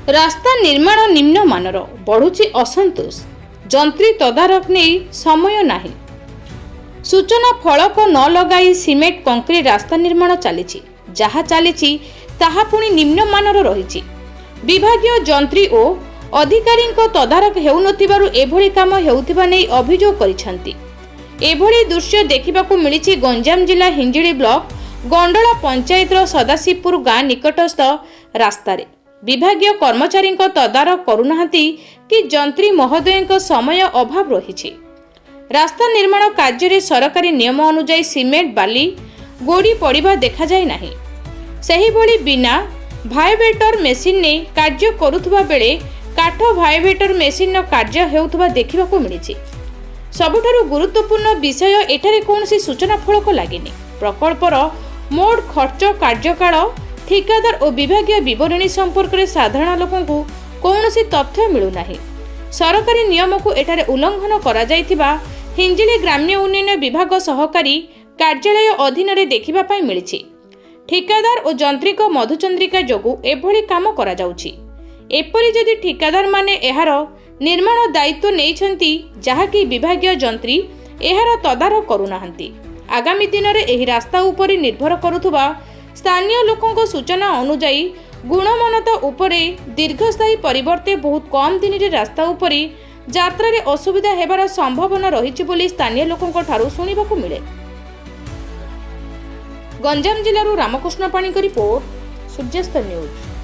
रास्ता निर्माण निम्नमानर बढ़ुची असंतोष जंत्री तदारख नहीं समय नाही। सूचना फलक न लगाई सिमेंट कंक्रीट रास्ता निर्माण चली जहा चली ताहा पुणी निम्नमानर रही। विभागीय जंत्री और अधिकारी तदारख हेउनथिबारु एभली काम हेउथिबा नै अभियोग करिसेंती। एभली दृश्य देखिबाकू मिलिछि गंजाम जिला हिंजिली ब्लॉक गंडला पंचायतर सदाशिवपुर गाँ निकटस्थ रास्तारे। विभागीय कर्मचारी तदारख करुनाहांती कि जंत्री महोदय समय अभाव रही। रास्ता निर्माण कार्य सरकारी नियम अनुଯାयी सिमेंट बाली गोड़ी पड़िबा देखा जाय नाही। सही भली बिना भाइब्रेटर मेसिन ने कार्य करुथुबा बेले काठ भाइब्रेटर मेसिन कार्य हेउथुबा देखिबाकू मिलिछि। सबुठारु गुरुत्वपूर्ण विषय एठारे कौनसी सूचना फलक लागिनी। प्रकल्पर मोड खर्च कार्यकाल ठिकादार और विभागीय विवरणी संपर्क में साधारण लोकंकु कौनसी तथ्य मिलूना। सरकारी नियम को एठारे उल्लंघन करा जायथिबा हिंजिली ग्राम्य उन्नयन विभाग सहकारी कार्यालय अधीन में देखिबा पाई मिलिछि। ठिकादार और जंत्रिक मधुचंद्रिका जोगु एभली काम करा जाउछि। एपरि जदि ठिकादार माने एहार निर्माण दायित्व नेइछंती जहाँकि विभागीय जंत्री एहार तदारख करुनाहांती। आगामी दिन में एही रास्ता उपरि निर्भर करुथुबा स्थानीय लोकों सूचना अनुजाई गुणमानता उपरे दीर्घस्थायी परिवर्ते बहुत कम दिन रे रास्ता उपरि यात्रा रे असुविधा हेबार संभावना रही बोली स्थानीय लोकों ठारू सुनिबाकू मिले। गंजाम जिलारू रामकृष्ण पाणी रिपोर्ट, सूर्यास्त न्यूज।